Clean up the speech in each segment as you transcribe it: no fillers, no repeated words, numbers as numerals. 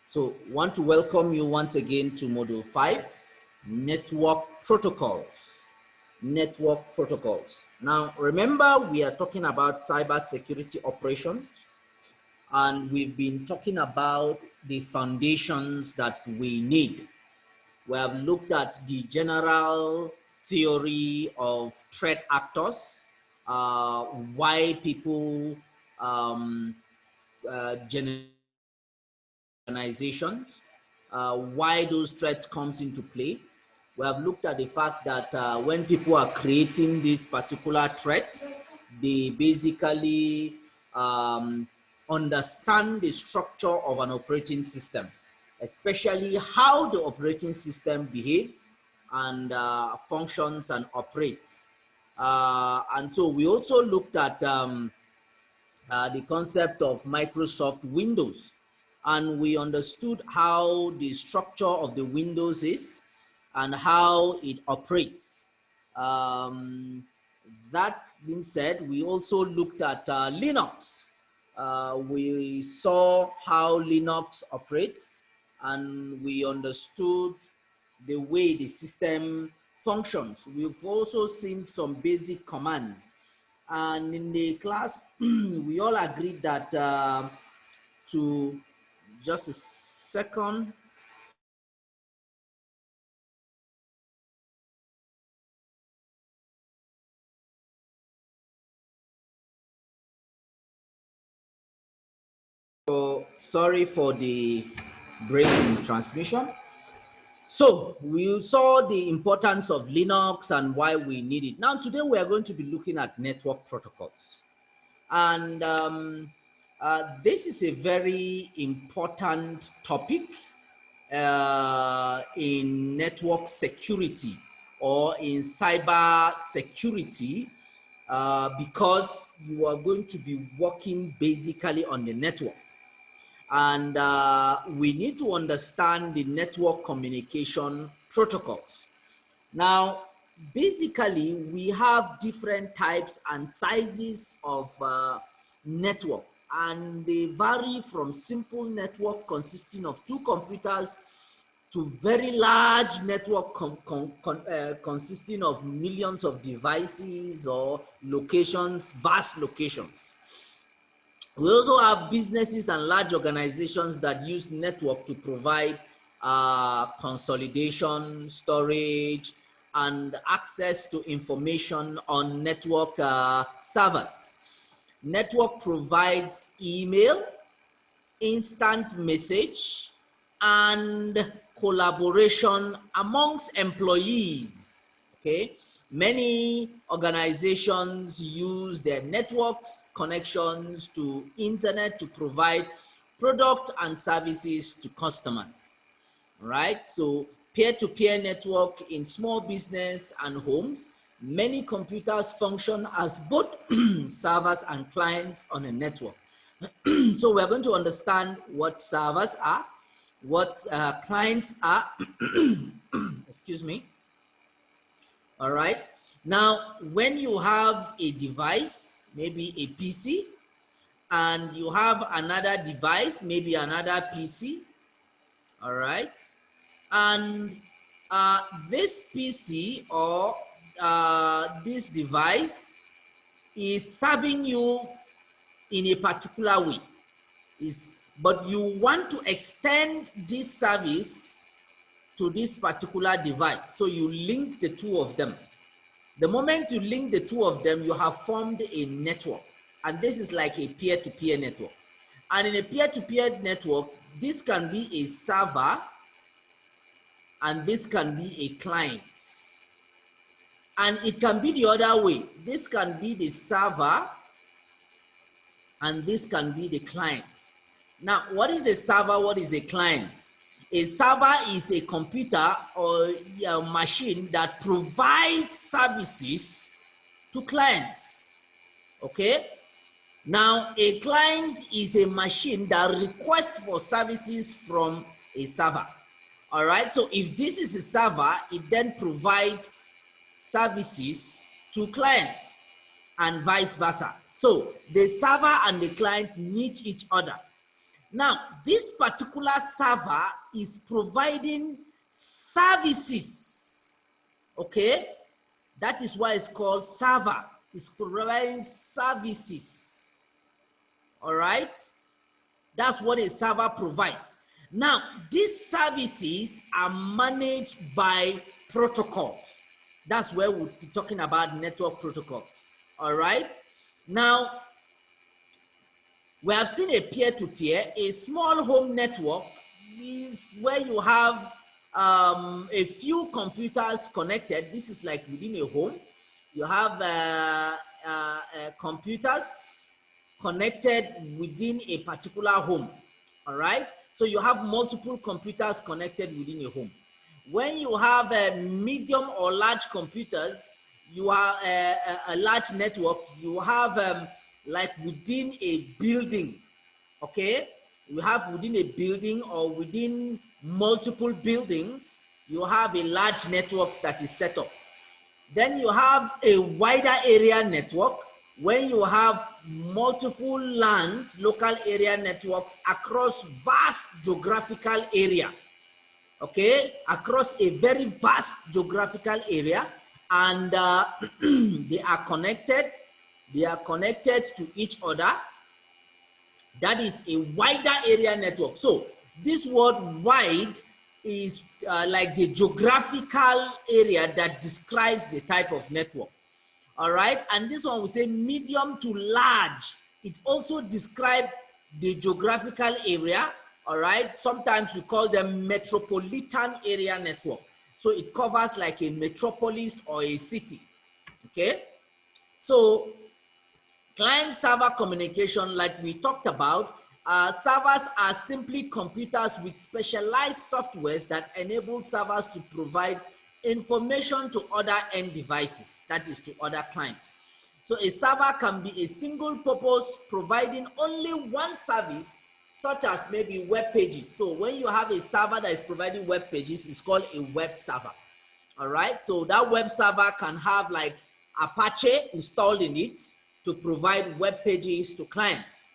So want to welcome you once again to Module 5, Network Protocols. Network Protocols. Now, remember we are talking about cybersecurity operations, and we've been talking about the foundations that we need. We have looked at the general theory of threat actors, why people generate organizations, why those threats comes into play. We have looked at the fact that when people are creating this particular threat, they basically understand the structure of an operating system, especially how the operating system behaves and functions and operates. And so we also looked at the concept of Microsoft Windows, and we understood how the structure of the Windows is and how it operates. That being said, we also looked at Linux. We saw how Linux operates, and we understood the way the system functions. We've also seen some basic commands. And in the class, we all agreed that to just a second. So sorry for the break in transmission. So we saw the importance of Linux and why we need it. Now today we are going to be looking at network protocols. And this is a very important topic in network security or in cyber security because you are going to be working basically on the network. And we need to understand the network communication protocols. Now, basically, we have different types and sizes of network, and they vary from simple network consisting of two computers to very large network consisting of millions of devices or locations, vast locations. We also have businesses and large organizations that use network to provide consolidation, storage, and access to information on network servers. Network provides email, instant message, and collaboration amongst employees, okay? Many organizations use their networks connections to internet to provide product and services to customers, right? So peer-to-peer network in small business and homes, many computers function as both servers and clients on a network. So we're going to understand what servers are, what clients are, excuse me. All right. Now, when you have a device, maybe a PC, and you have another device, maybe another PC, all right, and this PC or this device is serving you in a particular way, but you want to extend this service to this particular device. So you link the two of them. The moment you link the two of them, you have formed a network. And this is like a peer-to-peer network. And in a peer-to-peer network, this can be a server and this can be a client. And it can be the other way. This can be the server and this can be the client. Now, what is a server? What is a client? A server is a computer or a machine that provides services to clients, okay? Now, a client is a machine that requests for services from a server, all right? So if this is a server, it then provides services to clients and vice versa. So the server and the client need each other. Now, this particular server is providing services, okay? That is why it's called server. It's providing services, all right? That's what a server provides. Now, these services are managed by protocols. That's where we'll be talking about network protocols, all right? Now, we have seen a peer-to-peer. A small home network is where you have a few computers connected. This is like within a home. You have computers connected within a particular home, all right? So you have multiple computers connected within a home. When you have medium or large computers, you are a large network, you have like within a building, okay? You have within a building or within multiple buildings, you have a large network that is set up. Then you have a wider area network when you have multiple lands, local area networks across vast geographical area, okay, across a very vast geographical area, and they are connected to each other. That is a wider area network. So this word wide is like the geographical area that describes the type of network, all right? And this one we say medium to large. It also describes the geographical area, all right? Sometimes we call them metropolitan area network. So it covers like a metropolis or a city, okay? So client-server communication, like we talked about, servers are simply computers with specialized softwares that enable servers to provide information to other end devices, that is to other clients. So a server can be a single purpose providing only one service, such as maybe web pages. So when you have a server that is providing web pages, it's called a web server, all right? So that web server can have like Apache installed in it to provide web pages to clients,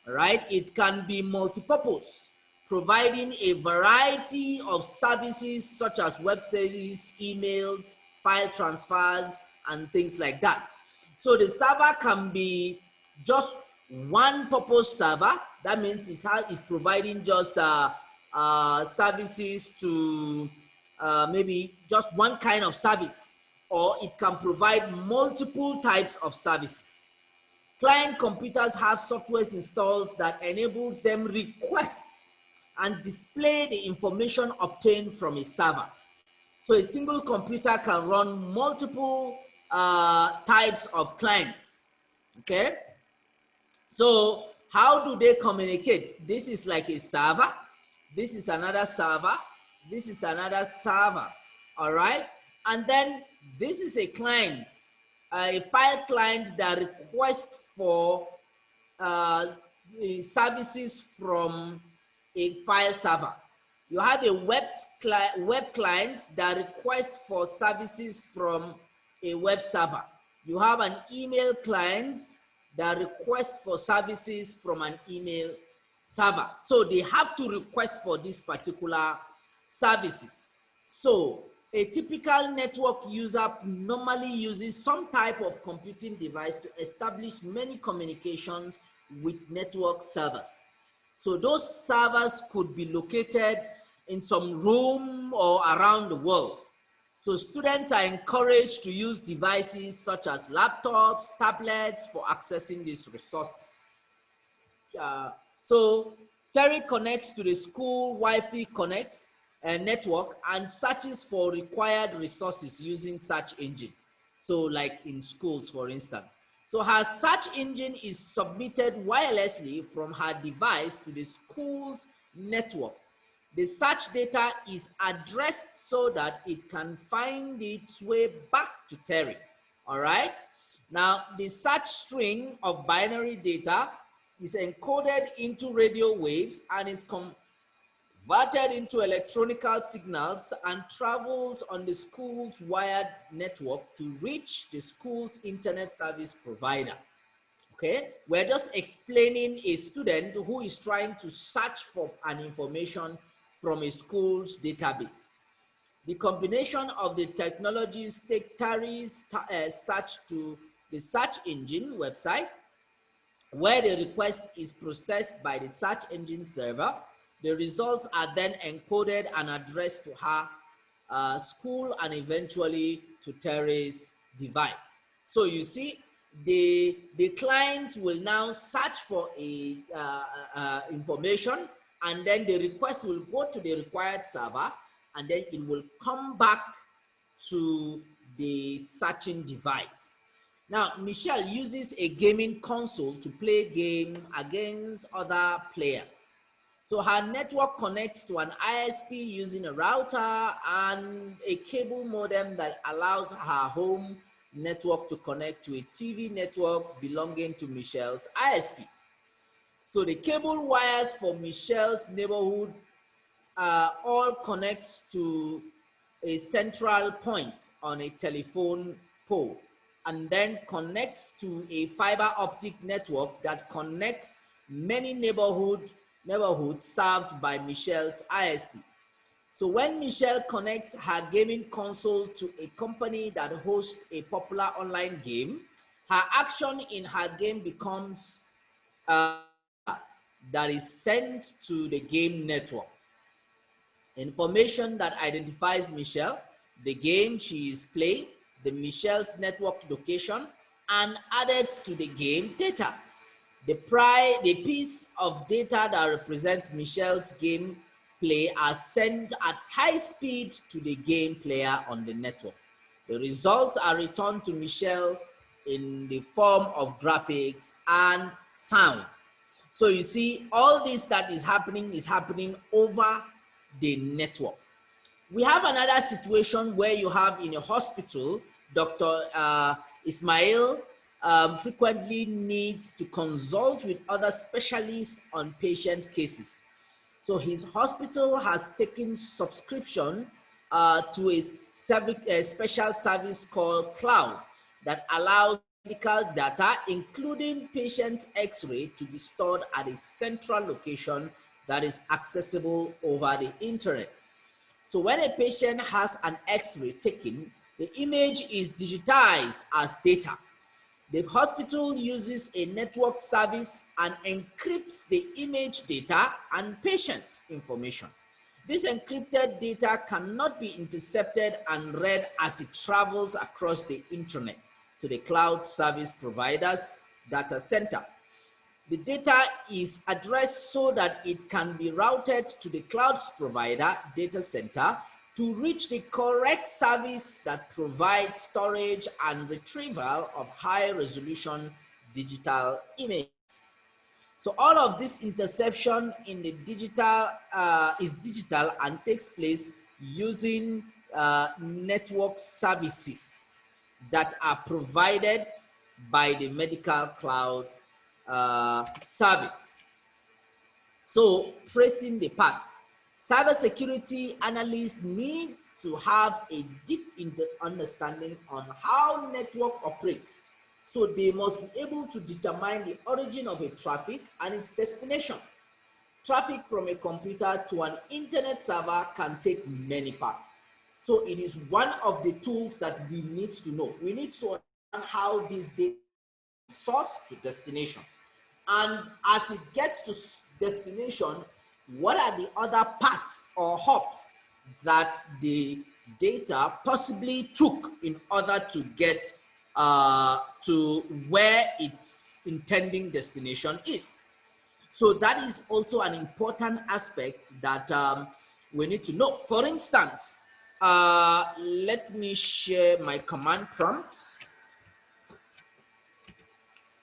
all right? It can be multi-purpose, providing a variety of services such as web services, emails, file transfers, and things like that. So the server can be just one purpose server. That means it's providing just services to maybe just one kind of service, or it can provide multiple types of services. Client computers have software installed that enables them request and display the information obtained from a server. So a single computer can run multiple types of clients, okay? So how do they communicate? This is like a server. This is another server. This is another server, all right? And then this is a client, a file client that requests for services from a file server. You have a web client that requests for services from a web server. You have an email client that requests for services from an email server. So they have to request for these particular services. So a typical network user normally uses some type of computing device to establish many communications with network servers. So those servers could be located in some room or around the world. So students are encouraged to use devices such as laptops, tablets for accessing these resources. So Terry connects to the school Wi-Fi connects network and searches for required resources using search engine. So like in schools, for instance. So her search engine is submitted wirelessly from her device to the school's network. The search data is addressed so that it can find its way back to Terry, all right? Now, the search string of binary data is encoded into radio waves and is converted into electronical signals and travels on the school's wired network to reach the school's internet service provider. Okay, we're just explaining a student who is trying to search for an information from a school's database. The combination of the technologies carries search to the search engine website, where the request is processed by the search engine server. The results are then encoded and addressed to her school and eventually to Terry's device. So you see, the client will now search for a information, and then the request will go to the required server, and then it will come back to the searching device. Now, Michelle uses a gaming console to play game against other players. So her network connects to an ISP using a router and a cable modem that allows her home network to connect to a TV network belonging to Michelle's ISP. So the cable wires for Michelle's neighborhood all connects to a central point on a telephone pole, and then connects to a fiber optic network that connects many neighborhoods served by Michelle's ISP. So when Michelle connects her gaming console to a company that hosts a popular online game, her action in her game becomes that is sent to the game network. Information that identifies Michelle, the game she is playing, the Michelle's network location, and added to the game data. The piece of data that represents Michelle's game play are sent at high speed to the game player on the network. The results are returned to Michelle in the form of graphics and sound. So you see, all this that is happening over the network. We have another situation where you have in a hospital, Dr. Ismail frequently needs to consult with other specialists on patient cases. So his hospital has taken subscription to a special service called Cloud that allows medical data, including patient's X-ray, to be stored at a central location that is accessible over the internet. So when a patient has an X-ray taken, the image is digitized as data. The hospital uses a network service and encrypts the image data and patient information. This encrypted data cannot be intercepted and read as it travels across the internet to the cloud service provider's data center. The data is addressed so that it can be routed to the cloud provider data center to reach the correct service that provides storage and retrieval of high resolution digital images. So all of this interception in the digital is digital and takes place using network services that are provided by the medical cloud service. So tracing the path. Cybersecurity analysts need to have a deep understanding on how network operates. So they must be able to determine the origin of a traffic and its destination. Traffic from a computer to an internet server can take many paths. So it is one of the tools that we need to know. We need to understand how this data source to destination. And as it gets to destination, what are the other paths or hops that the data possibly took in order to get to where its intending destination is? So that is also an important aspect that we need to know. For instance, let me share my command prompt.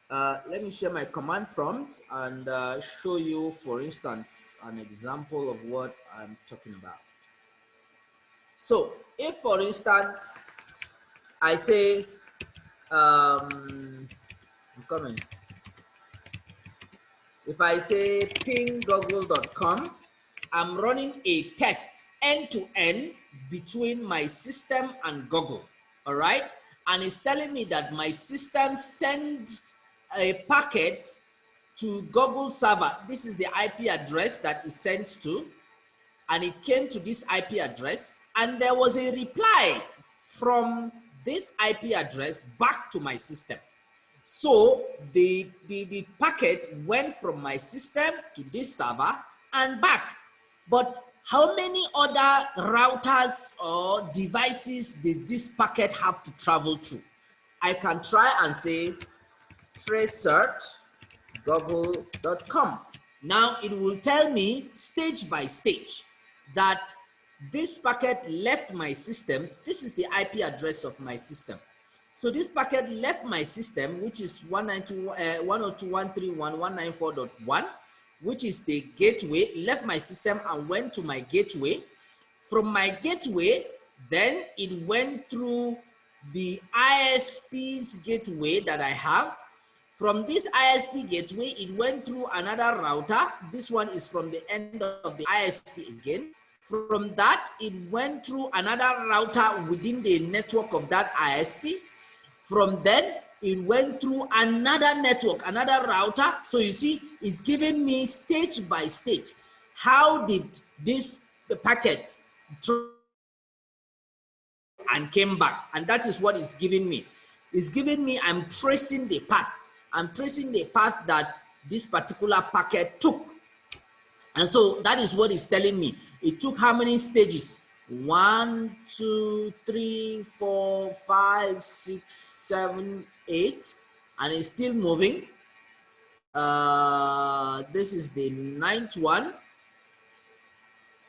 Let me share my command prompt and show you, for instance, an example of what I'm talking about. So if, for instance, I say, I'm coming. If I say ping google.com, I'm running a test end-to-end between my system and Google, all right? And it's telling me that my system sent a packet to Google server. This is the IP address that is sent to, and it came to this IP address, and there was a reply from this IP address back to my system. So the packet went from my system to this server and back. But how many other routers or devices did this packet have to travel through? I can try and say trace search google.com. Now it will tell me stage by stage that this packet left my system. This is the IP address of my system. So this packet left my system, which is 192.168.102.131.194.1, which is the gateway, left my system and went to my gateway. From my gateway, then it went through the ISP's gateway that I have. From this ISP gateway, it went through another router. This one is from the end of the ISP again. From that, it went through another router within the network of that ISP. From then, it went through another network, another router. So you see, it's giving me stage by stage. How did this packet and came back? And that is what it's giving me. It's giving me, I'm tracing the path. I'm tracing the path that this particular packet took. And so that is what it's telling me. It took how many stages? 1, 2, 3, 4, 5, 6, 7, 8, and it's still moving. This is the 9th one.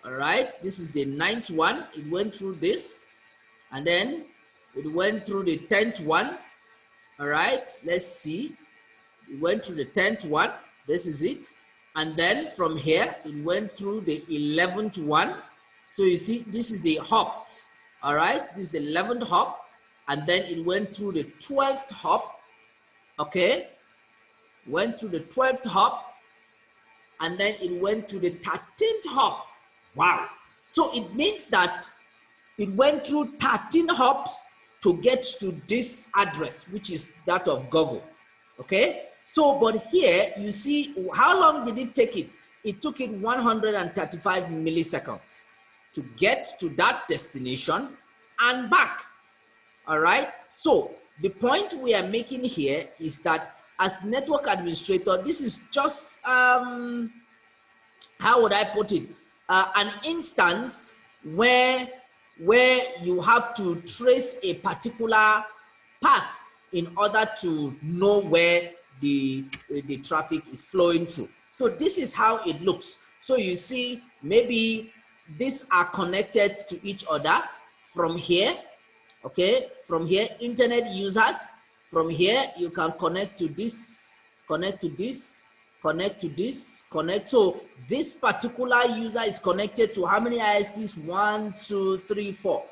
All right, this is the 9th one. It went through this, and then it went through the 10th one. All right, let's see. It went through the 10th one. This is it. And then from here, it went through the 11th one. So you see, this is the hops. All right, this is the 11th hop. And then it went through the 12th hop. Okay, went through the 12th hop. And then it went to the 13th hop. Wow. So it means that it went through 13 hops to get to this address, which is that of Google. Okay. So, but here you see, how long did it take it? It took it 135 milliseconds to get to that destination and back. All right. So the point we are making here is that as network administrator, this is just, how would I put it? An instance where you have to trace a particular path in order to know where the traffic is flowing through. So this is how it looks. So you see, maybe these are connected to each other from here. Okay, from here, internet users. From here, you can connect to this, connect to this, connect to this, connect. So this particular user is connected to how many ISPs? 1, 2, 3, 4.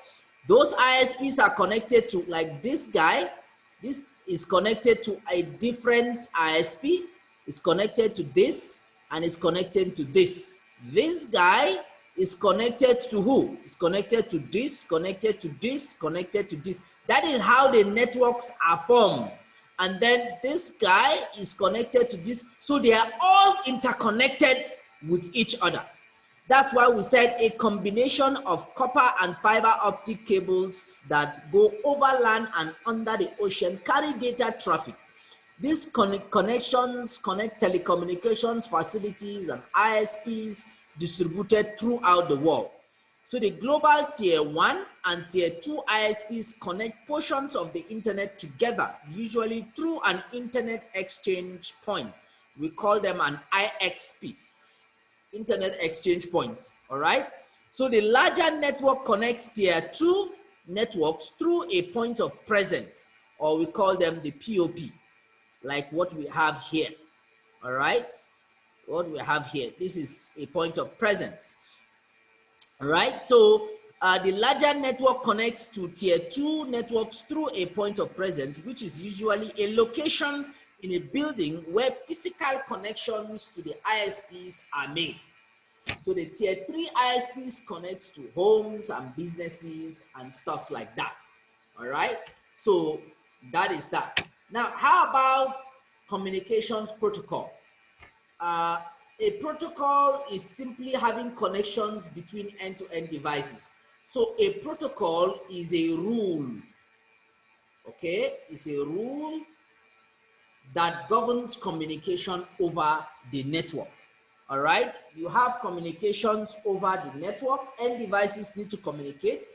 Those ISPs are connected to, like this guy. This is connected to a different ISP. It's connected to this, and it's connected to this. This guy is connected to who? It's connected to this, connected to this, connected to this. That is how the networks are formed. And then this guy is connected to this. So they are all interconnected with each other. That's why we said a combination of copper and fiber optic cables that go over land and under the ocean carry data traffic. These connections connect telecommunications facilities and ISPs distributed throughout the world. So the global tier 1 and tier 2 ISPs connect portions of the internet together, usually through an internet exchange point. We call them an IXP, internet exchange points. All right. So the larger network connects tier 2 networks through a point of presence, or we call them the POP, like what we have here. All right. What we have here, this is a point of presence. All right. So the larger network connects to tier 2 networks through a point of presence, which is usually a location in a building where physical connections to the ISPs are made. So the tier 3 ISPs connects to homes and businesses and stuff like that. All right. So that is that. Now, how about communications protocol. A protocol is simply having connections between end-to-end devices. So a protocol is a rule, okay? It's a rule that governs communication over the network. All right, you have communications over the network, and devices need to communicate.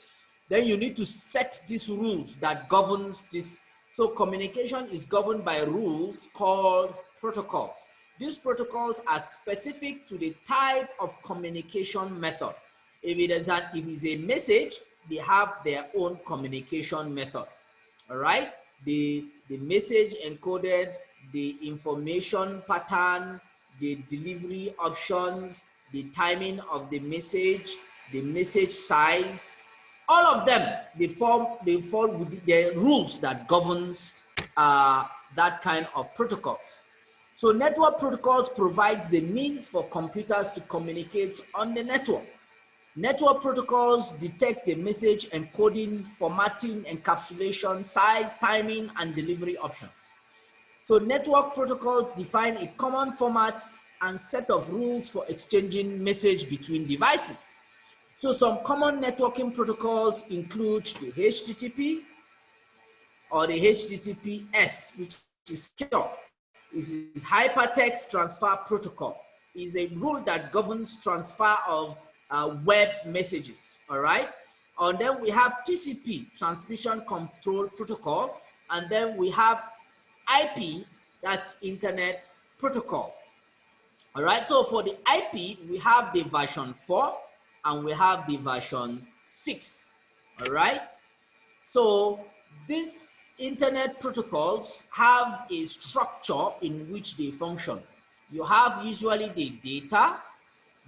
Then you need to set these rules that governs this. So communication is governed by rules called protocols. These protocols are specific to the type of communication method. If it is a message, they have their own communication method. All right, the message encoded, the information pattern, the delivery options, the timing of the message size, all of them, they fall with the rules that governs that kind of protocols. So network protocols provides the means for computers to communicate on the network. Network protocols detect the message encoding, formatting, encapsulation, size, timing, and delivery options. So network protocols define a common format and set of rules for exchanging message between devices. So some common networking protocols include the HTTP or the HTTPS, which is secure. This is hypertext transfer protocol. Is a rule that governs transfer of web messages, all right? And then we have TCP, transmission control protocol, and then we have IP, that's internet protocol. All right, so for the IP, we have the version 4 and we have the version 6. All right, so these internet protocols have a structure in which they function. You have usually the data,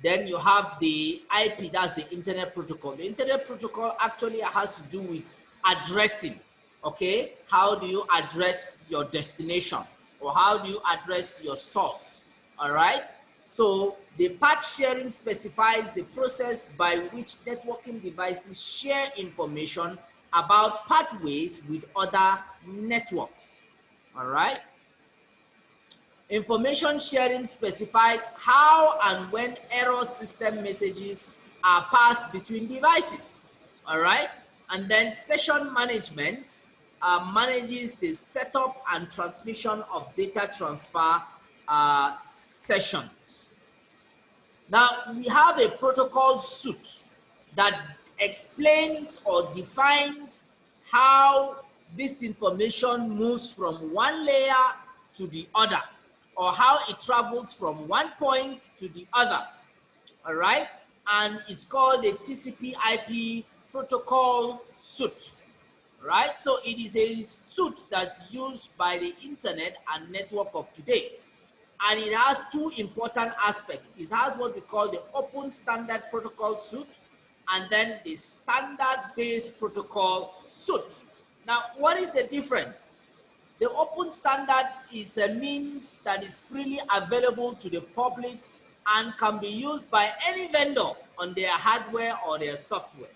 then you have the IP, that's the internet protocol. The internet protocol actually has to do with addressing, okay? How do you address your destination, or how do you address your source, all right? So the path sharing specifies the process by which networking devices share information about pathways with other networks, all right? Information sharing specifies how and when error system messages are passed between devices, all right? And then session management manages the setup and transmission of data transfer sessions. Now, we have a protocol suite that explains or defines how this information moves from one layer to the other, or how it travels from one point to the other, all right? And it's called the TCP/IP protocol suite, right? So it is a suite that's used by the internet and network of today. And it has two important aspects. It has what we call the open standard protocol suite, and then the standard-based protocol suite. Now, what is the difference? The open standard is a means that is freely available to the public and can be used by any vendor on their hardware or their software.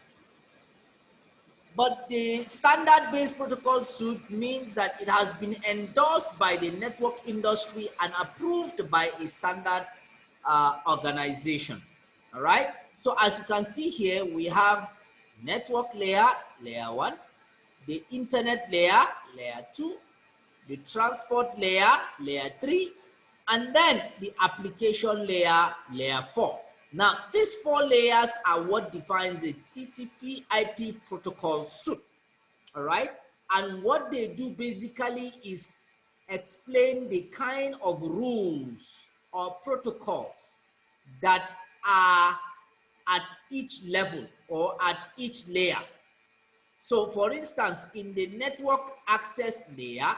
But the standard-based protocol suite means that it has been endorsed by the network industry and approved by a standard organization, all right? So as you can see here, we have network layer, layer 1, the internet layer, layer 2, the transport layer, layer 3, and then the application layer, layer 4. Now, these 4 layers are what defines the TCP/IP protocol suite, all right? And what they do basically is explain the kind of rules or protocols that are at each level or at each layer. So, for instance, in the network access layer,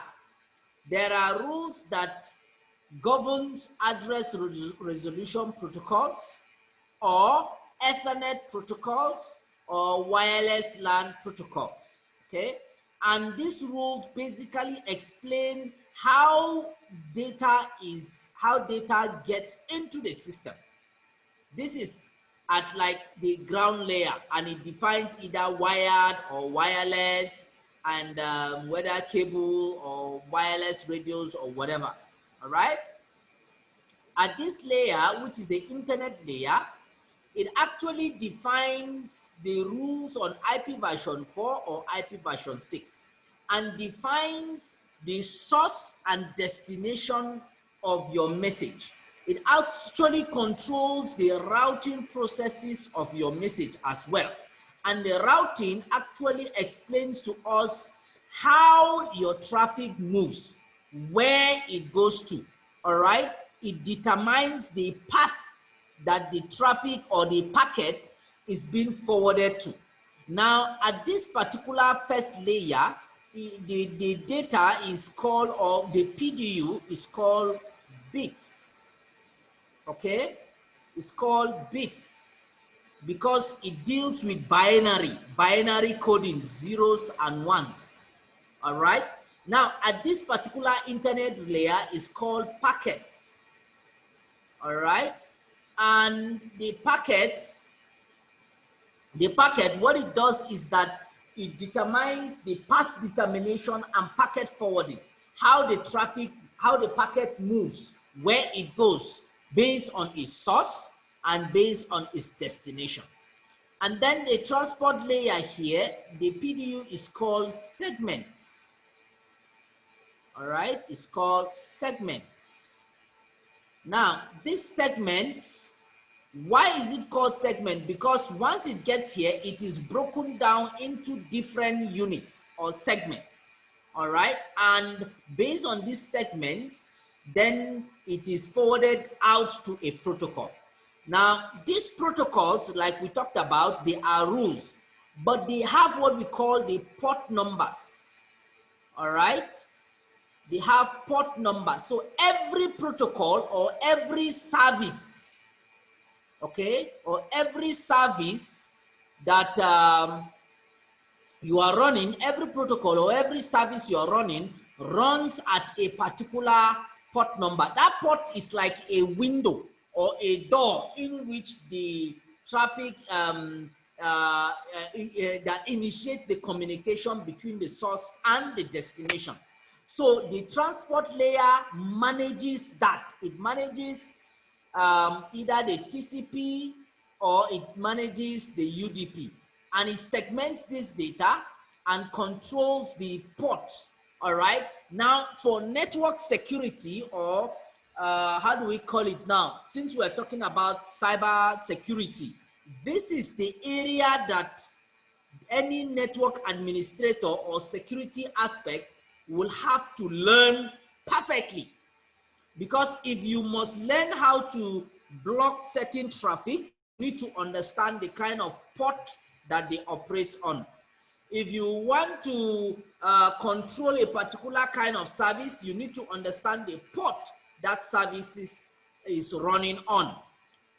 there are rules that governs address resolution protocols, or Ethernet protocols, or wireless LAN protocols, okay? And these rules basically explain how data gets into the system. This is at like the ground layer, and it defines either wired or wireless, and whether cable or wireless radios or whatever. all right? At this layer, which is the internet layer, it actually defines the rules on IP version 4 or IP version 6 and defines the source and destination of your message. It actually controls the routing processes of your message as well. And the routing actually explains to us how your traffic moves, where it goes to, all right? It determines the path that the traffic or the packet is being forwarded to. Now, at this particular first layer, the data is called, or the PDU is called bits, okay? It's called bits because it deals with binary coding, zeros and ones, all right? Now, at this particular internet layer is called packets, all right? And the packet, what it does is that it determines the path determination and packet forwarding, how the packet moves, where it goes, based on its source and based on its destination. And then the transport layer here, the PDU is called segments. All right, it's called segments. Now, this segment, why is it called segment? Because once it gets here, it is broken down into different units or segments, all right? And based on these segments, then it is forwarded out to a protocol. Now, these protocols, like we talked about, they are rules, but they have what we call the port numbers, all right? They have port numbers. So every protocol or every service, okay, or every service that you are running, every protocol or every service you are running runs at a particular port number. That port is like a window or a door in which the traffic that initiates the communication between the source and the destination. So the transport layer manages that. It manages either the TCP or it manages the UDP, and it segments this data and controls the port. All right. Now, for network security, or how do we call it now? Since we're talking about cyber security, this is the area that any network administrator or security aspect will have to learn perfectly. Because if you must learn how to block certain traffic, you need to understand the kind of port that they operate on. If you want to control a particular kind of service, you need to understand the port that service is running on.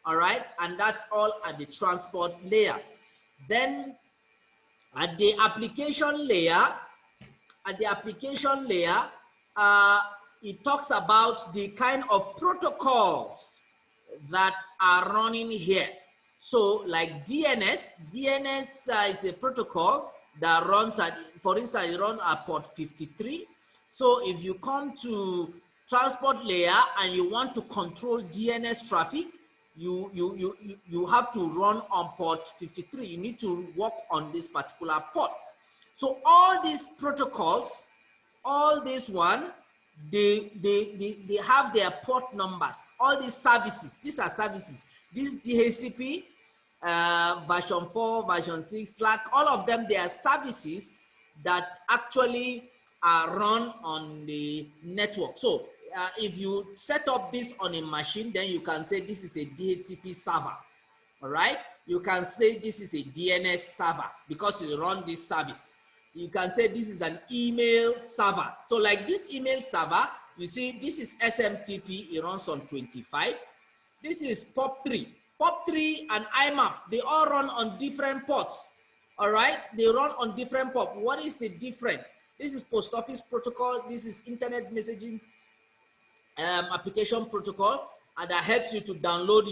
All right, and that's all at the transport layer. Then at the application layer, it talks about the kind of protocols that are running here. So like DNS is a protocol that runs at, for instance, it runs at port 53. So if you come to transport layer and you want to control DNS traffic, you have to run on port 53. You need to work on this particular port. So all these protocols, all this one, they have their port numbers. All these services, these are services. This DHCP, version 4, version 6, Slack, all of them, they are services that actually are run on the network. So if you set up this on a machine, then you can say this is a DHCP server, all right? You can say this is a DNS server because you run this service. You can say this is an email server. So like this email server, you see this is SMTP, it runs on 25. This is POP3. POP3 and IMAP, they all run on different ports, all right? They run on different ports. What is the difference? This is post office protocol. This is internet messaging application protocol, and that helps you to download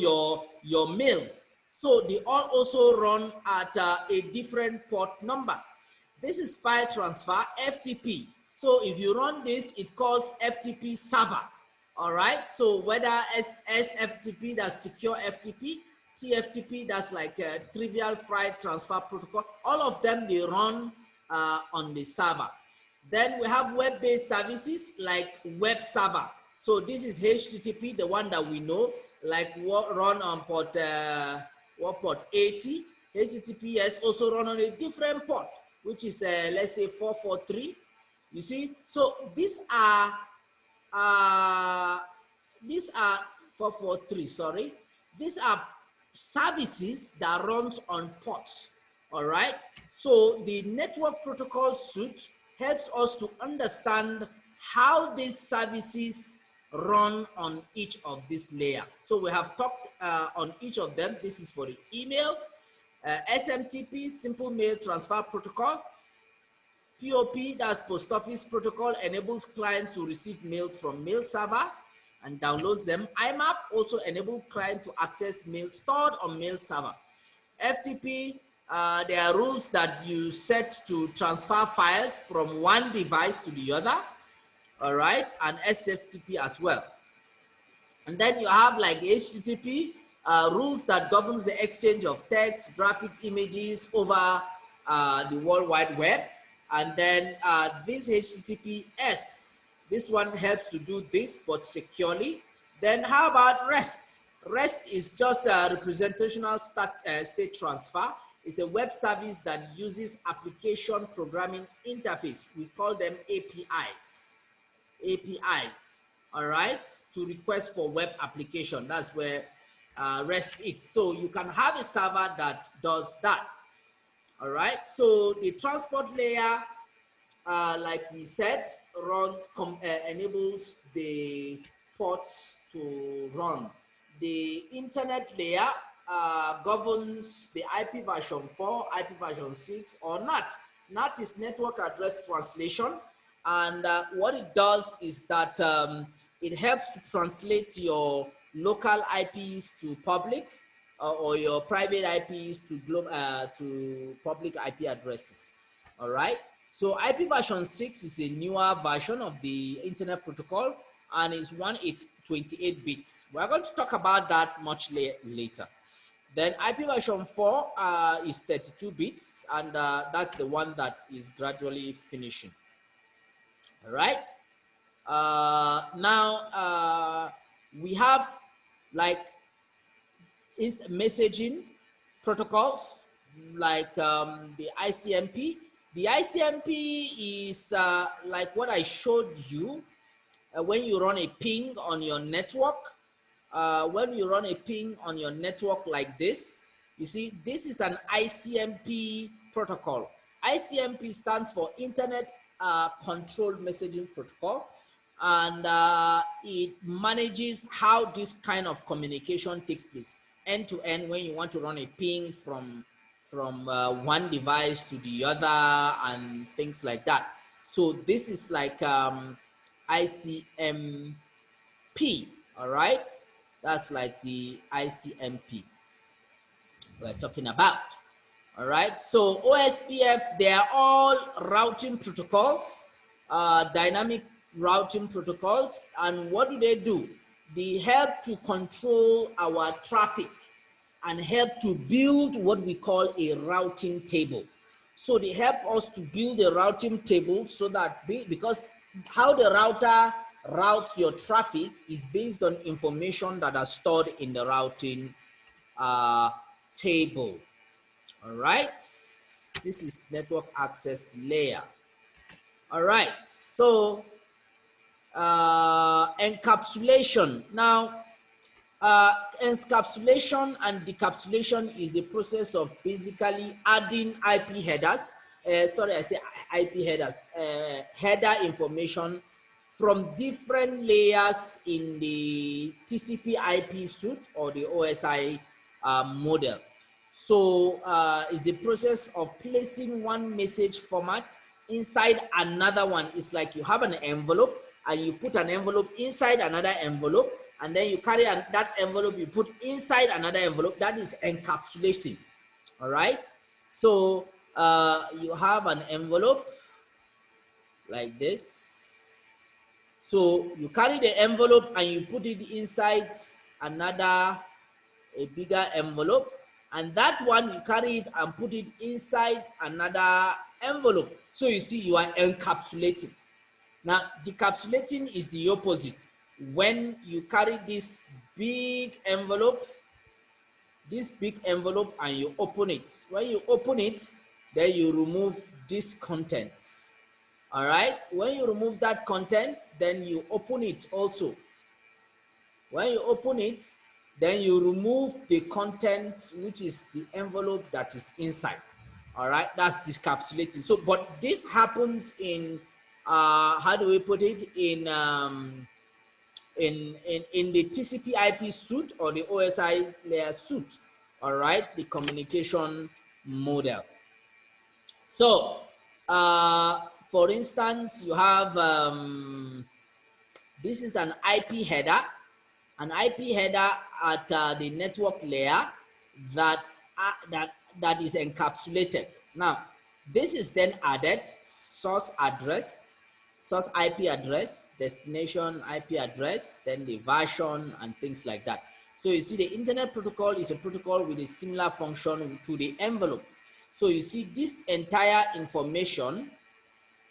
your mails. So they all also run at a different port number. This is file transfer, FTP. So if you run this, it calls FTP server. All right, so whether SFTP, that's secure FTP, TFTP, that's like a trivial file transfer protocol, all of them, they run on the server. Then we have web-based services like web server. So this is HTTP, the one that we know, like what run on port 80. HTTPS also run on a different port, which is let's say 443. You see, so these are 443, sorry. These are services that runs on ports, all right? So the network protocol suite helps us to understand how these services run on each of these layers. So we have talked on each of them. This is for the email, SMTP, Simple Mail Transfer Protocol. POP, that's Post Office Protocol, enables clients to receive mails from mail server and downloads them. IMAP also enables clients to access mail stored on mail server. FTP, there are rules that you set to transfer files from one device to the other, all right, and SFTP as well. And then you have like HTTP, rules that governs the exchange of text, graphic images over the World Wide Web. And then this HTTPS, this one helps to do this, but securely. Then how about REST? REST is just a representational state transfer. It's a web service that uses application programming interface. We call them APIs. APIs, all right, to request for web application. That's where REST is. So you can have a server that does that. All right, so the transport layer, like we said, enables the ports to run. The internet layer governs the IP version 4, IP version 6, or NAT. NAT is network address translation, and what it does is that it helps to translate your local IPs to public, or your private IPs to public IP addresses. All right. So IP version 6 is a newer version of the Internet Protocol, and is 28 bits. We're going to talk about that much later. Then IP version 4 is 32 bits, and that's the one that is gradually finishing. All right. Now we have like messaging protocols like the ICMP. The ICMP is like what I showed you when you run a ping on your network. When you run a ping on your network like this, you see, this is an ICMP protocol. ICMP stands for Internet Controlled Messaging Protocol, and it manages how this kind of communication takes place end to end when you want to run a ping from one device to the other and things like that. So this is like ICMP, all right? That's like the ICMP we're talking about, all right? So OSPF, they are all routing protocols, dynamic routing protocols, and what do? They help to control our traffic and help to build what we call a routing table. So they help us to build a routing table so that, because how the router routes your traffic is based on information that are stored in the routing table. All right, this is network access layer. All right, so encapsulation. Now, encapsulation and decapsulation is the process of basically adding IP headers. Sorry, I say IP headers, header information from different layers in the TCP IP suite or the OSI model. So it's the process of placing one message format inside another one. It's like you have an envelope and you put an envelope inside another envelope, and then you carry that envelope, you put inside another envelope. That is encapsulation. All right. So you have an envelope like this. So you carry the envelope and you put it inside a bigger envelope, and that one you carry it and put it inside another envelope. So you see, you are encapsulating. Now, decapsulating is the opposite. When you carry this big envelope, and you open it. When you open it, then you remove this content. All right. When you remove that content, then you open it also. When you open it, then you remove the content, which is the envelope that is inside. All right, that's discapsulating. So, but this happens in, how do we put it, in the TCP/IP suite or the OSI layer suite. All right, the communication model. So, for instance, you have this is an IP header. An IP header at the network layer that is encapsulated. Now, this is then added source IP address, destination IP address, then the version and things like that. So you see, the internet protocol is a protocol with a similar function to the envelope. So you see, this entire information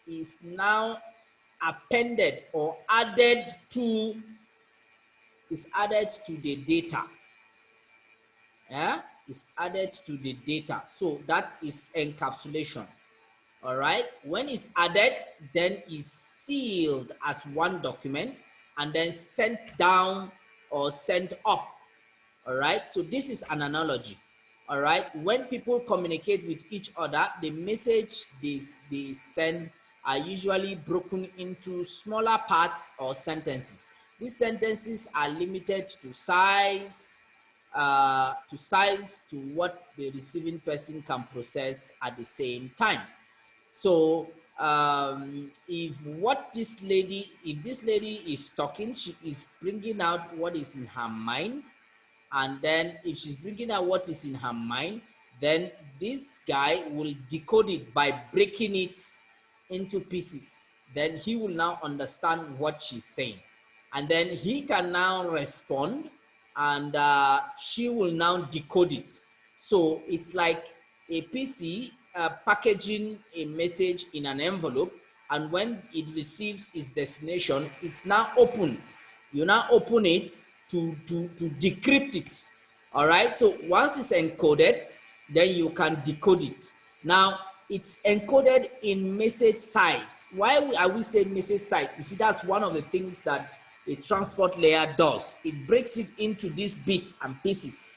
is now appended or added to the data. Yeah, is added to the data. So that is encapsulation. All right. When it's added, then is sealed as one document and then sent down or sent up. All right. So this is an analogy. All right. When people communicate with each other, the message they send are usually broken into smaller parts or sentences. These sentences are limited to size, to what the receiving person can process at the same time. So if this lady is talking, she is bringing out what is in her mind, and then if she's bringing out what is in her mind, then this guy will decode it by breaking it into pieces. Then he will now understand what she's saying, and then he can now respond, and she will now decode it. So it's like a PC packaging a message in an envelope, and when it receives its destination, it's now open. You now open it to decrypt it. All right. So once it's encoded, then you can decode it. Now it's encoded in message size. Why are we saying message size? You see, that's one of the things that a transport layer does. It breaks it into these bits and pieces.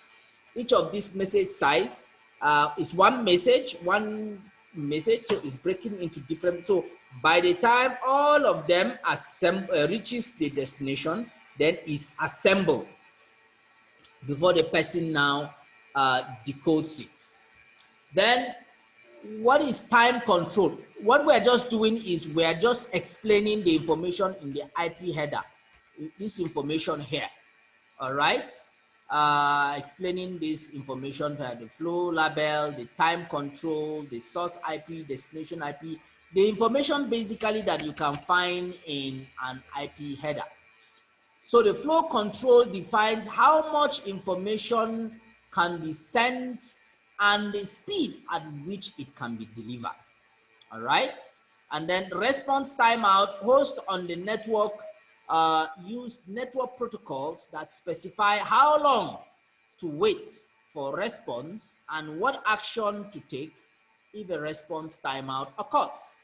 Each of these message size is one message, so it's breaking into different. So by the time all of them reaches the destination, then it's assembled before the person now decodes it. Then what is time control? What we're just doing is we're just explaining the information in the IP header, this information here. All right, explaining this information by the flow label, the time control, the source IP, destination IP, the information basically that you can find in an IP header. So the flow control defines how much information can be sent and the speed at which it can be delivered. All right. And then response timeout, hosts on the network use network protocols that specify how long to wait for response and what action to take if a response timeout occurs.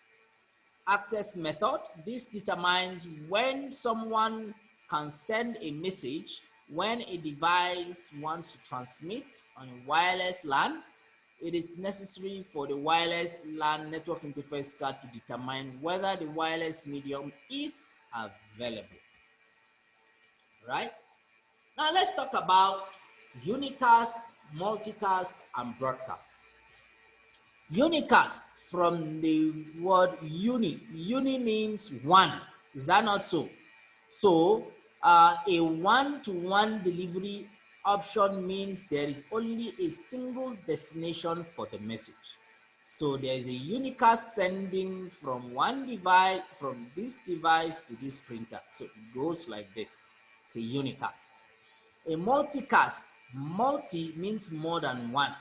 Access method, this determines when someone can send a message when a device wants to transmit on a wireless LAN. It is necessary for the wireless LAN network interface card to determine whether the wireless medium is available. Right? Now let's talk about unicast, multicast, and broadcast. Unicast, from the word uni. Uni means one. Is that not so? So a one-to-one delivery option means there is only a single destination for the message. So there is a unicast sending from from this device to this printer. So it goes like this. It's a unicast. A multicast, multi means more than one.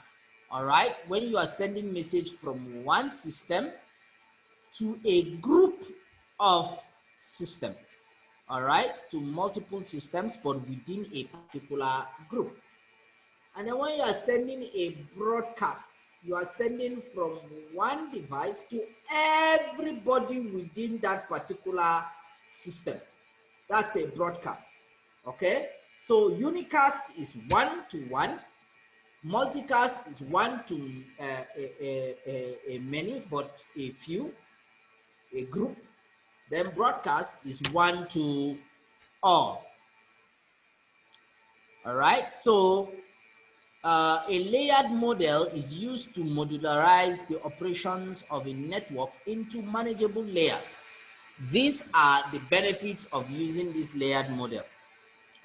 All right, when you are sending message from one system to a group of systems, all right, to multiple systems, but within a particular group. And then when you are sending a broadcast, you are sending from one device to everybody within that particular system. That's a broadcast. Okay, so unicast is one to one, multicast is one to a many, but a few, a group. Then broadcast is one to all. All right, so a layered model is used to modularize the operations of a network into manageable layers. These are the benefits of using this layered model.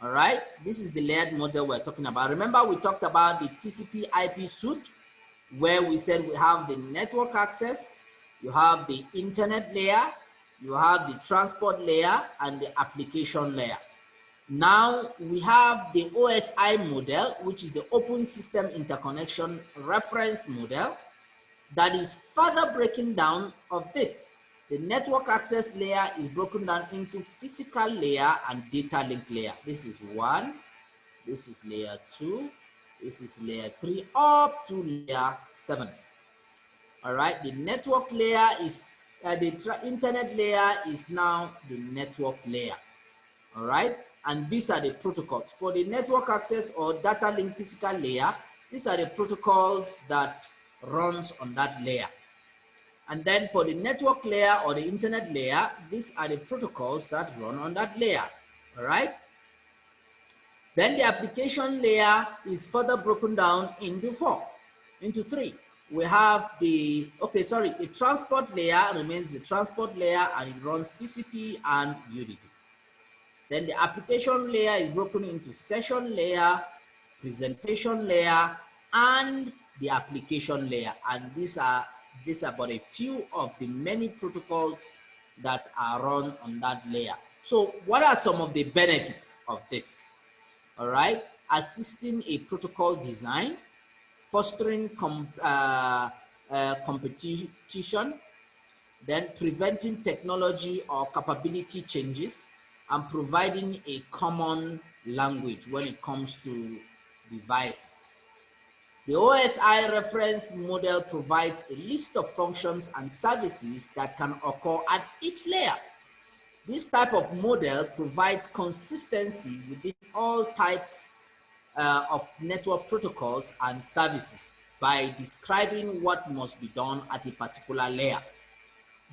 All right, this is the layered model we're talking about. Remember, we talked about the TCP IP suite, where we said we have the network access, you have the internet layer, you have the transport layer, and the application layer. Now we have the OSI model, which is the Open System Interconnection Reference Model, that is further breaking down of this. The network access layer is broken down into physical layer and data link layer. This is 1, this is layer 2, this is layer 3, up to layer 7. All right, the network layer is, the internet layer is now the network layer. All right, and these are the protocols. For the network access or data link physical layer, these are the protocols that runs on that layer. And then for the network layer or the internet layer, these are the protocols that run on that layer. All right. Then the application layer is further broken down into 3. We have the transport layer remains the transport layer, and it runs TCP and UDP. Then the application layer is broken into session layer, presentation layer, and the application layer. And these are but a few of the many protocols that are run on that layer. So what are some of the benefits of this? All right, assisting a protocol design, fostering competition, then preventing technology or capability changes, and providing a common language when it comes to devices. The OSI reference model provides a list of functions and services that can occur at each layer. This type of model provides consistency within all types of network protocols and services by describing what must be done at a particular layer,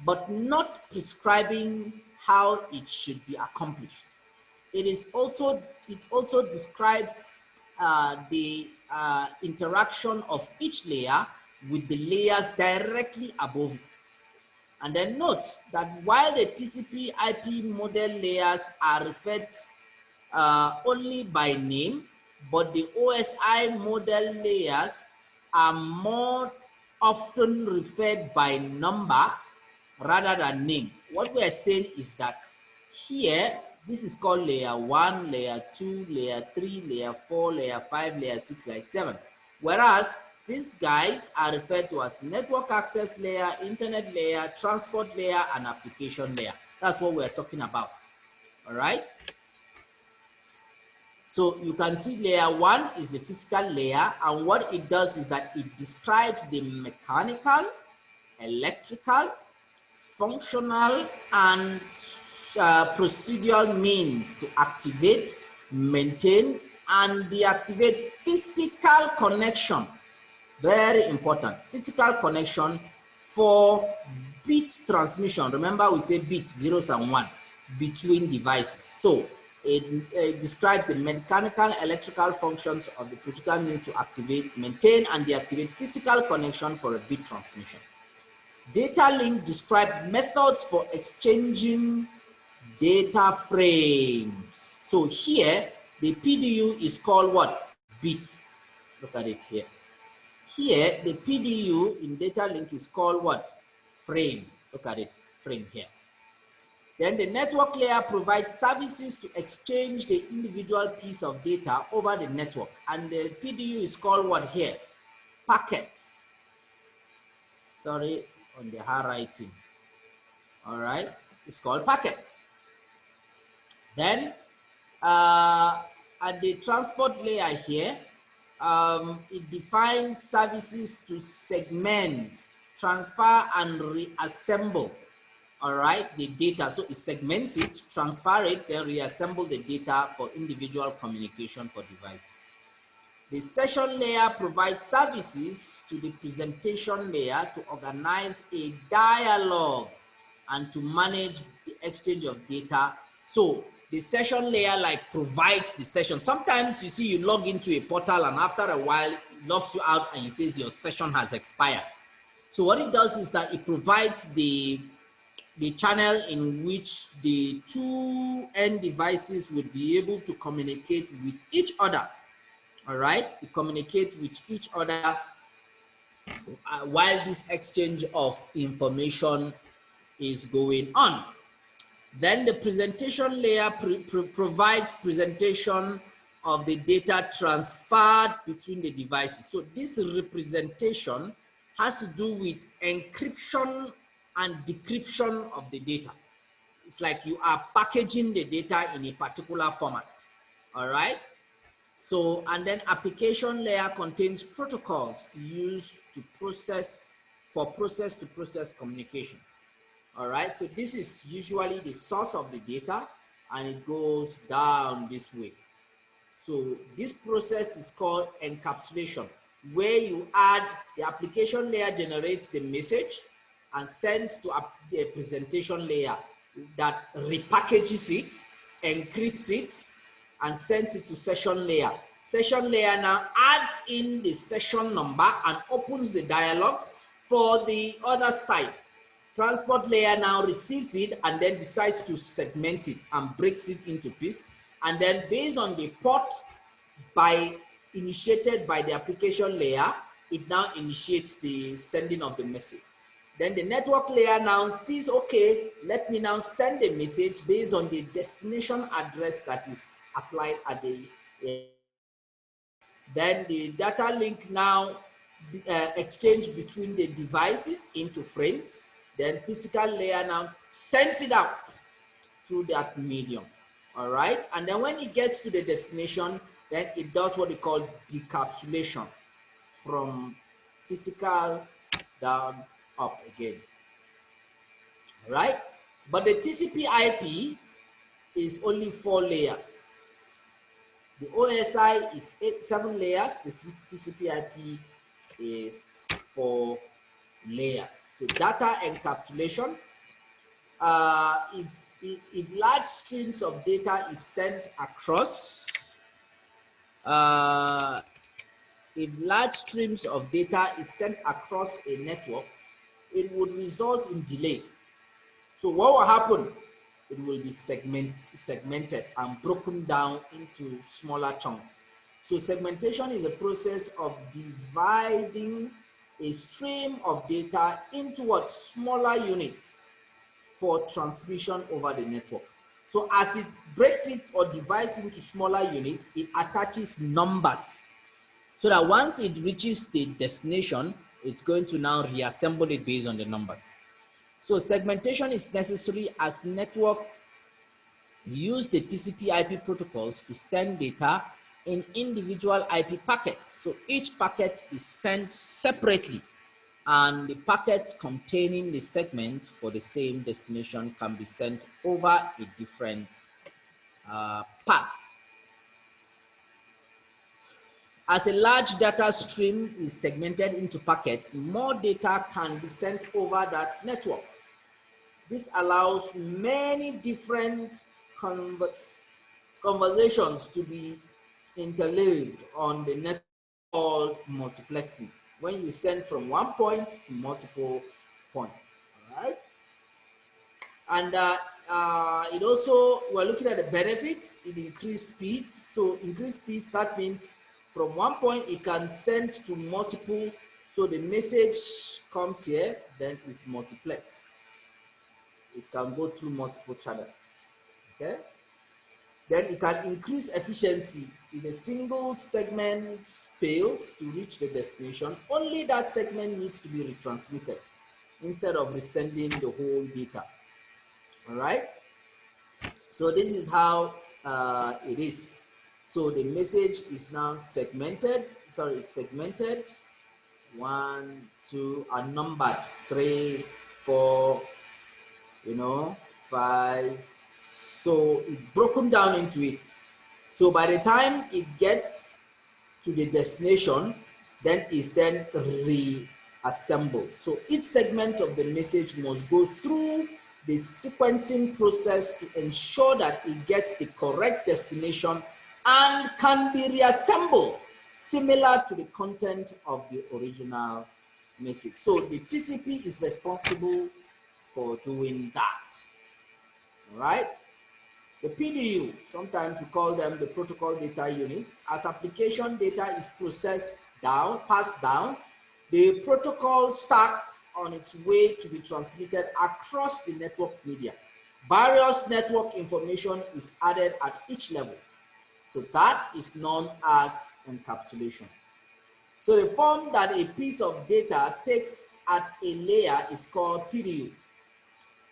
but not prescribing how it should be accomplished. It also describes the interaction of each layer with the layers directly above it. And then note that while the TCP IP model layers are referred only by name, but the OSI model layers are more often referred by number rather than name. What we are saying is that here, this is called layer 1, layer 2, layer 3, layer 4, layer 5, layer 6, layer 7. Whereas these guys are referred to as network access layer, internet layer, transport layer, and application layer. That's what we're talking about. All right. So you can see layer 1 is the physical layer, and what it does is that it describes the mechanical, electrical, functional, and procedural means to activate, maintain, and deactivate physical connection. Very important, physical connection for bit transmission. Remember, we say bit, zeros and one, between devices. So it describes the mechanical, electrical functions of the critical means to activate, maintain, and deactivate physical connection for a bit transmission. Data link describes methods for exchanging data frames. So here, the PDU is called what? Bits. Look at it here. Here, the PDU in data link is called what? Frame. Look at it, frame here. Then the network layer provides services to exchange the individual piece of data over the network. And the PDU is called what here? Packets. Sorry, on the handwriting. All right, it's called packet. Then at the transport layer here, it defines services to segment, transfer, and reassemble, all right, the data. So it segments it, transfer it, then reassemble the data for individual communication for devices. The session layer provides services to the presentation layer to organize a dialogue and to manage the exchange of data. So the session layer like provides the session. Sometimes you see you log into a portal and after a while it logs you out and it says your session has expired. So what it does is that it provides the channel in which the two end devices would be able to communicate with each other. All right, to communicate with each other while this exchange of information is going on. Then the presentation layer provides presentation of the data transferred between the devices. So this representation has to do with encryption and decryption of the data. It's like you are packaging the data in a particular format. All right. So, and then application layer contains protocols to use to process to process communication. All right, so this is usually the source of the data and it goes down this way. So this process is called encapsulation, where you add the application layer generates the message and sends to the presentation layer that repackages it, encrypts it, and sends it to session layer. Session layer now adds in the session number and opens the dialogue for the other side. Transport layer now receives it and then decides to segment it and breaks it into pieces. And then based on the port initiated by the application layer, it now initiates the sending of the message. Then the network layer now sees, okay, let me now send a message based on the destination address that is applied at the then the data link now exchange between the devices into frames. Then physical layer now sends it out through that medium. All right, and then when it gets to the destination, then it does what we call decapsulation from physical down up again. All right, but the TCP IP is only 4 layers. The OSI is 7 layers. The TCP IP is 4 layers. So data encapsulation. If large streams of data is sent across, if large streams of data is sent across a network, it would result in delay. So what will happen? It will be segmented and broken down into smaller chunks. So segmentation is a process of dividing a stream of data into what smaller units for transmission over the network. So as it breaks it or divides into smaller units, it attaches numbers so that once it reaches the destination, it's going to now reassemble it based on the numbers. So segmentation is necessary as network use the TCP IP protocols to send data in individual IP packets. So each packet is sent separately and the packets containing the segments for the same destination can be sent over a different path. As a large data stream is segmented into packets, more data can be sent over that network. This allows many different conversations to be interleaved on the network called multiplexing, when you send from one point to multiple points. All right. And it also, we're looking at the benefits. It increased speeds. So increased speeds, that means from one point it can send to multiple So the message comes here, then is multiplex. It can go through multiple channels. Okay. Then it can increase efficiency. If a single segment fails to reach the destination, only that segment needs to be retransmitted instead of resending the whole data. All right. So this is how it is. So the message is now segmented. Sorry, segmented. 1, 2, and numbered 3, 4, 5. So it's broken down into it. So by the time it gets to the destination, then it's then reassembled. So each segment of the message must go through the sequencing process to ensure that it gets the correct destination and can be reassembled similar to the content of the original message. So the TCP is responsible for doing that. All right. The PDU, sometimes we call them the protocol data units. As application data is passed down, the protocol starts on its way to be transmitted across the network media. Various network information is added at each level. So that is known as encapsulation. So the form that a piece of data takes at a layer is called PDU.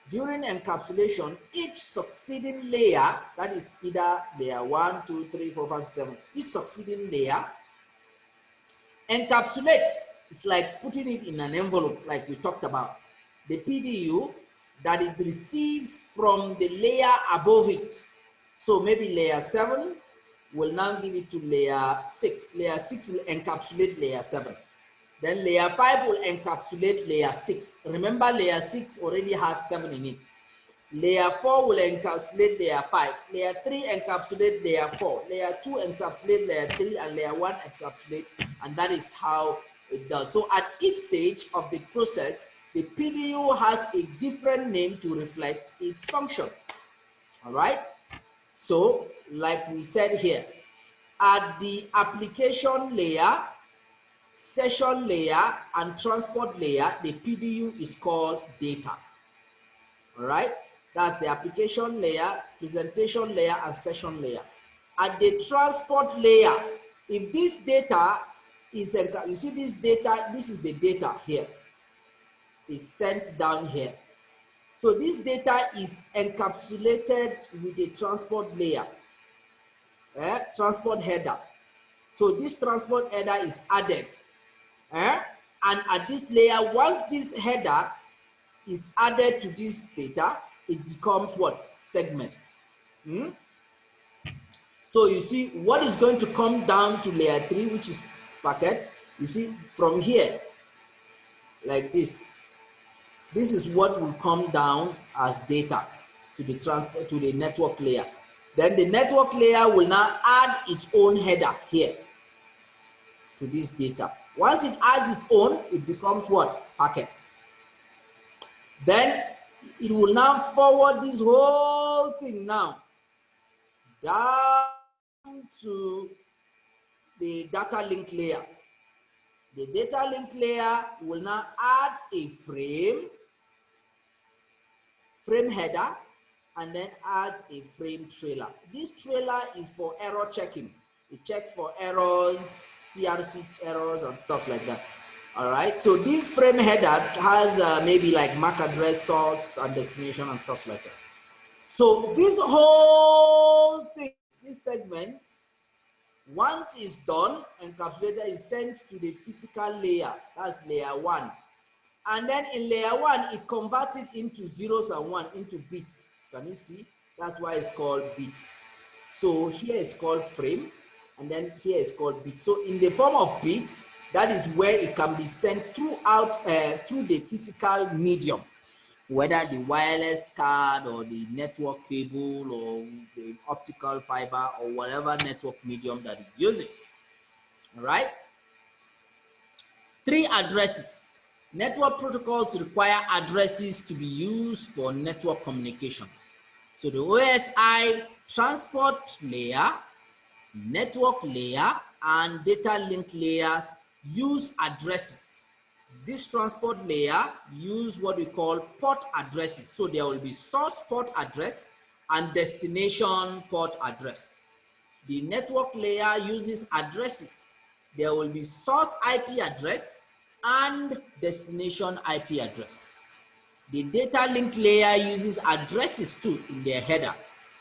During encapsulation, each succeeding layer, that is either layer 1, 2, 3, 4, 5, 7, each succeeding layer encapsulates. It's like putting it in an envelope, like we talked about. The PDU that it receives from the layer above it. So maybe layer 7 will now give it to layer 6. Layer 6 will encapsulate layer 7. Then layer 5 will encapsulate layer 6. Remember, layer 6 already has 7 in it. Layer 4 will encapsulate layer 5. Layer 3 encapsulate layer 4. Layer 2 encapsulate layer 3, and layer 1 encapsulate. And that is how it does. So at each stage of the process, the PDU has a different name to reflect its function. All right. So like we said here, at the application layer, session layer, and transport layer, the PDU is called data. All right, that's the application layer, presentation layer, and session layer. At the transport layer, if this data is, you see this data, this is the data here, is sent down here. So this data is encapsulated with a transport layer, transport header. So this transport header is added. And at this layer, once this header is added to this data, it becomes what? Segment. So you see what is going to come down to layer 3, which is packet. You see from here, like this. This is what will come down as data to the transport to the network layer. Then the network layer will now add its own header here to this data. Once it adds its own, it becomes what? Packet. Then it will now forward this whole thing now down to the data link layer. The data link layer will now add a frame header, and then adds a frame trailer. This trailer is for error checking. It checks for errors, CRC errors, and stuff like that. All right, so this frame header has maybe like MAC address, source, and destination, and stuff like that. So this whole thing, this segment, once it's done, encapsulator is sent to the physical layer. That's layer 1. And then in layer 1, it converts it into zeros and one, into bits. Can you see? That's why it's called bits. So here it's called frame, and then here it's called bits. So in the form of bits, that is where it can be sent throughout through the physical medium, whether the wireless card or the network cable or the optical fiber or whatever network medium that it uses. All right. 3 addresses. Network protocols require addresses to be used for network communications. So the OSI transport layer, network layer, and data link layers use addresses This transport layer use what we call port addresses. So there will be source port address and destination port address. The network layer uses addresses. There will be source IP address and destination IP address. The data link layer uses addresses too in their header.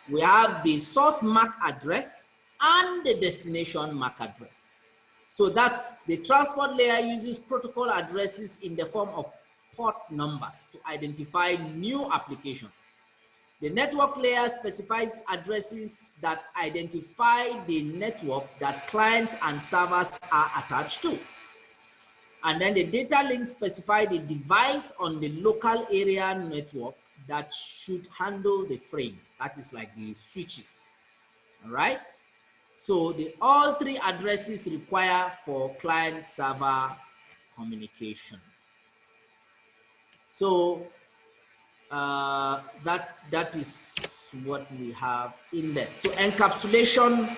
We have the source MAC address and the destination MAC address. So that's the transport layer uses protocol addresses in the form of port numbers to identify new applications. The network layer specifies addresses that identify the network that clients and servers are attached to. And then the data link specifies the device on the local area network that should handle the frame. That is like the switches, all right? So all three addresses require for client-server communication. So that is what we have in there. So encapsulation,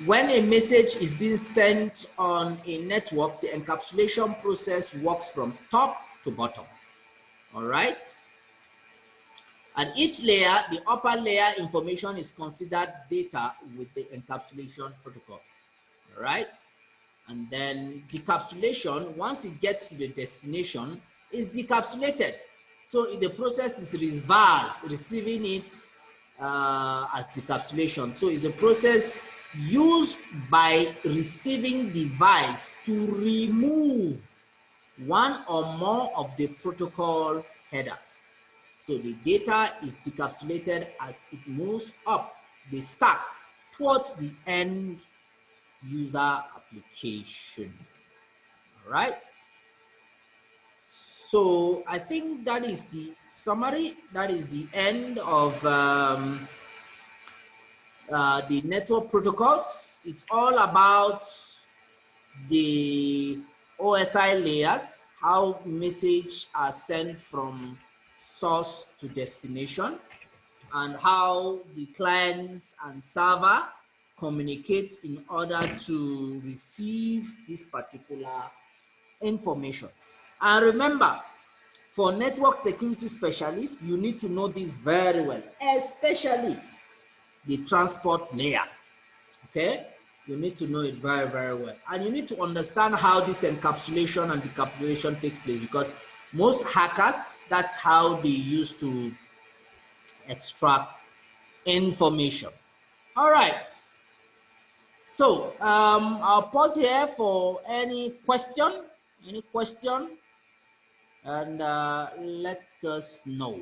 when a message is being sent on a network, the encapsulation process works from top to bottom. All right. At each layer, the upper layer information is considered data with the encapsulation protocol. All right. And then decapsulation, once it gets to the destination, is decapsulated. So the process is reversed, receiving it as decapsulation. So it's a process used by receiving device to remove one or more of the protocol headers. So the data is decapsulated as it moves up the stack towards the end user application. All right. So I think that is the summary. That is the end of the network protocols. It's all about the OSI layers, how messages are sent from source to destination, and how the clients and server communicate in order to receive this particular information. And remember, for network security specialists, you need to know this very well, especially the transport layer. Okay, you need to know it very, very well. And you need to understand how this encapsulation and decapsulation takes place, because most hackers, that's how they used to extract information. All right. So I'll pause here for any question, and let us know.